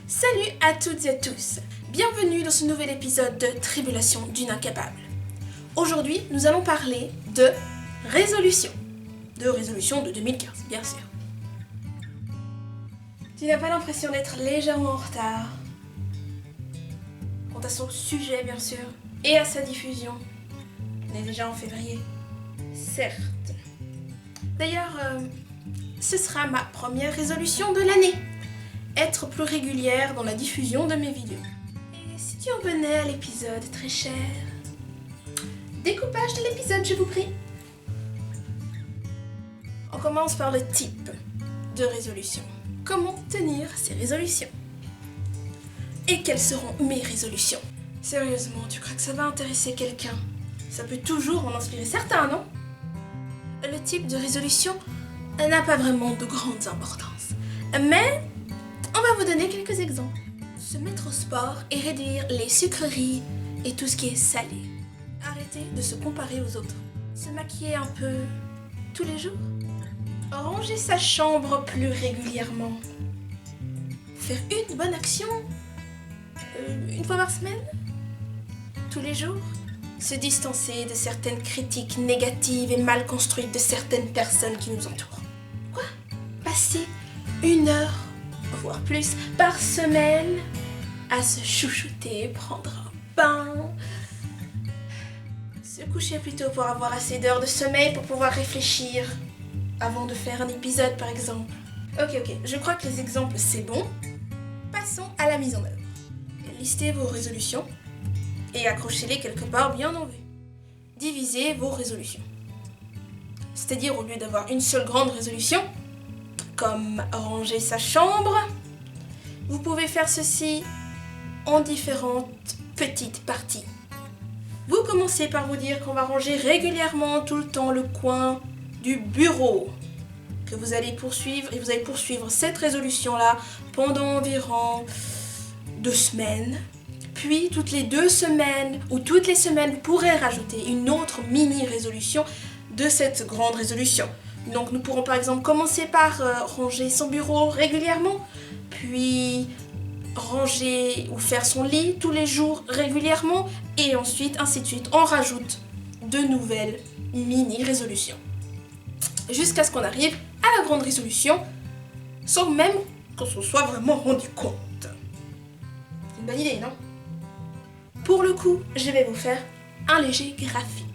Salut à toutes et à tous, bienvenue dans ce nouvel épisode de Tribulation d'une incapable. Aujourd'hui, nous allons parler de résolution. De résolution de 2015, bien sûr. Tu n'as pas l'impression d'être légèrement en retard quant à son sujet, bien sûr, et à sa diffusion. On est déjà en février. Certes. D'ailleurs, ce sera ma première résolution de l'année. Être plus régulière dans la diffusion de mes vidéos. Et si tu en venais à l'épisode très cher, découpage de l'épisode, je vous prie. On commence par le type de résolution. Comment tenir ces résolutions? Et quelles seront mes résolutions? Sérieusement, tu crois que ça va intéresser quelqu'un? Ça peut toujours en inspirer certains, non? Le type de résolution n'a pas vraiment de grande importance. Mais on va vous donner quelques exemples. Se mettre au sport et réduire les sucreries et tout ce qui est salé. Arrêter de se comparer aux autres. Se maquiller un peu tous les jours. Ranger sa chambre plus régulièrement. Faire une bonne action une fois par semaine. Tous les jours. Se distancer de certaines critiques négatives et mal construites de certaines personnes qui nous entourent. Quoi? Passer 1 heure voire plus par semaine à se chouchouter, prendre un bain, se coucher plus tôt pour avoir assez d'heures de sommeil pour pouvoir réfléchir avant de faire un épisode par exemple. Ok, je crois que les exemples c'est bon. Passons à la mise en œuvre. Listez vos résolutions et accrochez-les quelque part bien en vue. Divisez vos résolutions. C'est-à-dire au lieu d'avoir une seule grande résolution, comme ranger sa chambre, vous pouvez faire ceci en différentes petites parties. Vous commencez par vous dire qu'on va ranger régulièrement tout le temps le coin du bureau, que vous allez poursuivre, et vous allez poursuivre cette résolution-là pendant environ 2 semaines. Puis toutes les 2 semaines ou toutes les semaines, vous pourrez rajouter une autre mini-résolution de cette grande résolution. Donc nous pourrons par exemple commencer par ranger son bureau régulièrement, puis ranger ou faire son lit tous les jours régulièrement, et ensuite ainsi de suite. On rajoute de nouvelles mini-résolutions. Jusqu'à ce qu'on arrive à la grande résolution, sans même qu'on se soit vraiment rendu compte. C'est une bonne idée, non? Pour le coup, je vais vous faire un léger graphique.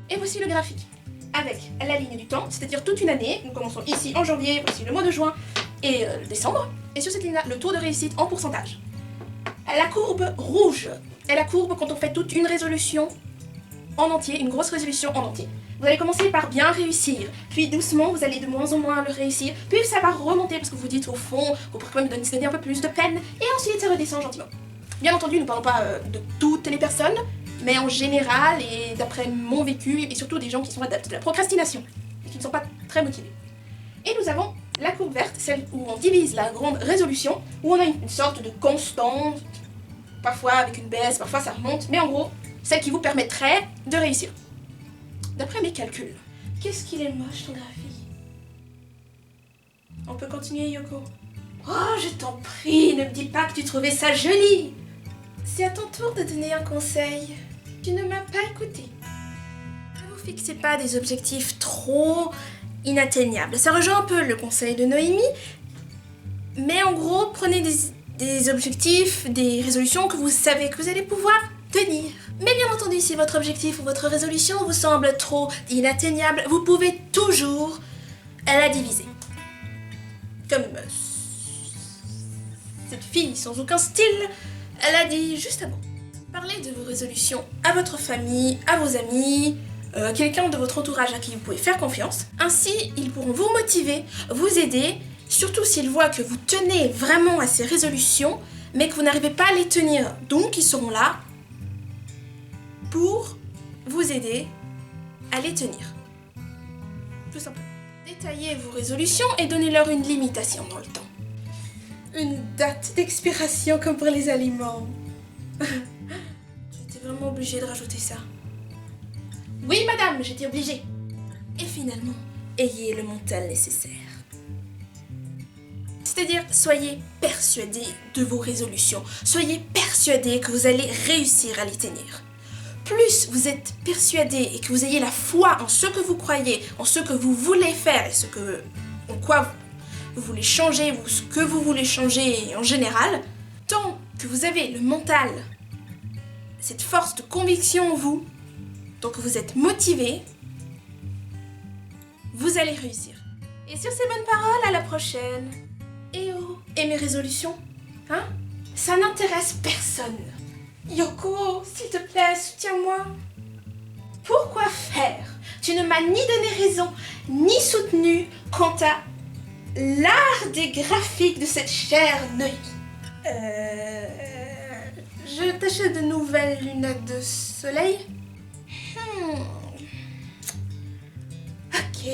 Et voici le graphique, avec la ligne du temps, c'est-à-dire toute une année. Nous commençons ici en janvier, voici le mois de juin et décembre. Et sur cette ligne-là, le taux de réussite en pourcentage. La courbe rouge est la courbe quand on fait toute une résolution en entier, une grosse résolution en entier. Vous allez commencer par bien réussir, puis doucement, vous allez de moins en moins le réussir, puis ça va remonter parce que vous dites au fond, vous pourrez quand même donner un peu plus de peine, et ensuite ça redescend gentiment. Bien entendu, nous ne parlons pas de toutes les personnes, mais en général, et d'après mon vécu, et surtout des gens qui sont adeptes de la procrastination, et qui ne sont pas très motivés. Et nous avons la courbe verte, celle où on divise la grande résolution, où on a une sorte de constante, parfois avec une baisse, parfois ça remonte, mais en gros, celle qui vous permettrait de réussir. D'après mes calculs, qu'est-ce qu'il est moche ton graphique? On peut continuer, Yoko? Oh, je t'en prie, ne me dis pas que tu trouvais ça joli. C'est à ton tour de donner un conseil. Tu ne m'as pas écouté. Ne vous fixez pas des objectifs trop inatteignables. Ça rejoint un peu le conseil de Noémie, mais en gros, prenez des objectifs, des résolutions que vous savez que vous allez pouvoir tenir. Mais bien entendu, si votre objectif ou votre résolution vous semble trop inatteignable, vous pouvez toujours la diviser. Comme cette fille sans aucun style, elle a dit juste avant. Parlez de vos résolutions à votre famille, à vos amis, quelqu'un de votre entourage à qui vous pouvez faire confiance. Ainsi, ils pourront vous motiver, vous aider, surtout s'ils voient que vous tenez vraiment à ces résolutions, mais que vous n'arrivez pas à les tenir. Donc, ils seront là pour vous aider à les tenir. Tout simplement. Détaillez vos résolutions et donnez-leur une limitation dans le temps. Une date d'expiration comme pour les aliments. J'étais vraiment obligée de rajouter ça. Oui, madame, j'étais obligée. Et finalement, ayez le mental nécessaire. C'est-à-dire, soyez persuadés de vos résolutions. Soyez persuadés que vous allez réussir à les tenir. Plus vous êtes persuadé et que vous ayez la foi en ce que vous croyez, en ce que vous voulez faire et en quoi vous voulez changer, ou ce que vous voulez changer en général, tant que vous avez le mental, cette force de conviction en vous, tant que vous êtes motivé, vous allez réussir. Et sur ces bonnes paroles, à la prochaine. Et oh, et mes résolutions, hein? Ça n'intéresse personne. Yoko, s'il te plaît, soutiens-moi. Pourquoi faire? Tu ne m'as ni donné raison, ni soutenu quant à l'art des graphiques de cette chère Noémie. Je t'achète de nouvelles lunettes de soleil. Ok,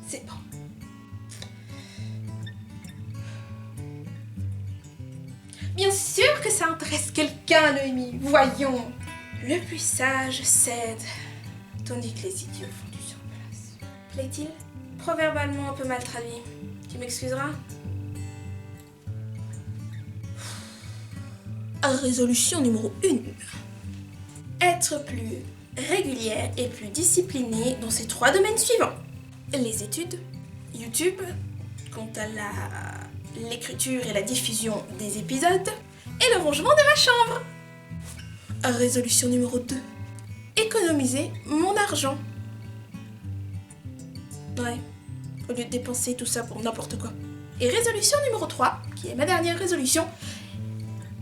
c'est bon. Bien sûr que ça intéresse quelqu'un, Noémie. Voyons. Le plus sage cède, tandis que les idiots font du surplace. Plaît-il? Proverbalement un peu mal traduit. Tu m'excuseras? Résolution numéro 1. Être plus régulière et plus disciplinée dans ces 3 domaines suivants. Les études, YouTube, quant à l'écriture et la diffusion des épisodes, et le rangement de ma chambre. Résolution numéro 2. Économiser mon argent. Ouais, au lieu de dépenser tout ça pour n'importe quoi. Et résolution numéro 3, qui est ma dernière résolution,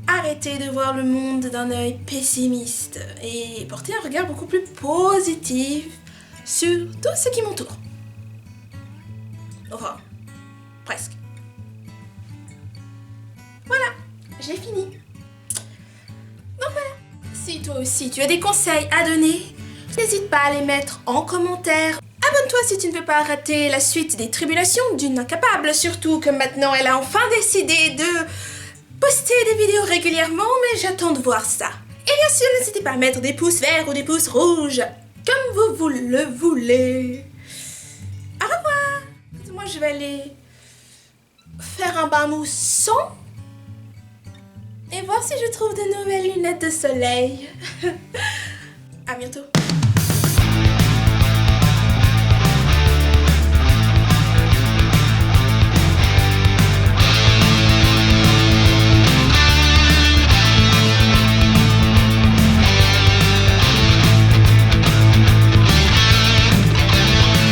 arrêter de voir le monde d'un œil pessimiste et porter un regard beaucoup plus positif sur tout ce qui m'entoure. Enfin, presque. Voilà, j'ai fini. Donc voilà, si toi aussi tu as des conseils à donner, n'hésite pas à les mettre en commentaire. Abonne-toi si tu ne veux pas rater la suite des tribulations d'une incapable, surtout que maintenant elle a enfin décidé de poster des vidéos régulièrement, mais j'attends de voir ça. Et bien sûr, n'hésitez pas à mettre des pouces verts ou des pouces rouges, comme vous le voulez. Au revoir. Moi, je vais aller faire un bain moussant et voir si je trouve de nouvelles lunettes de soleil. À bientôt.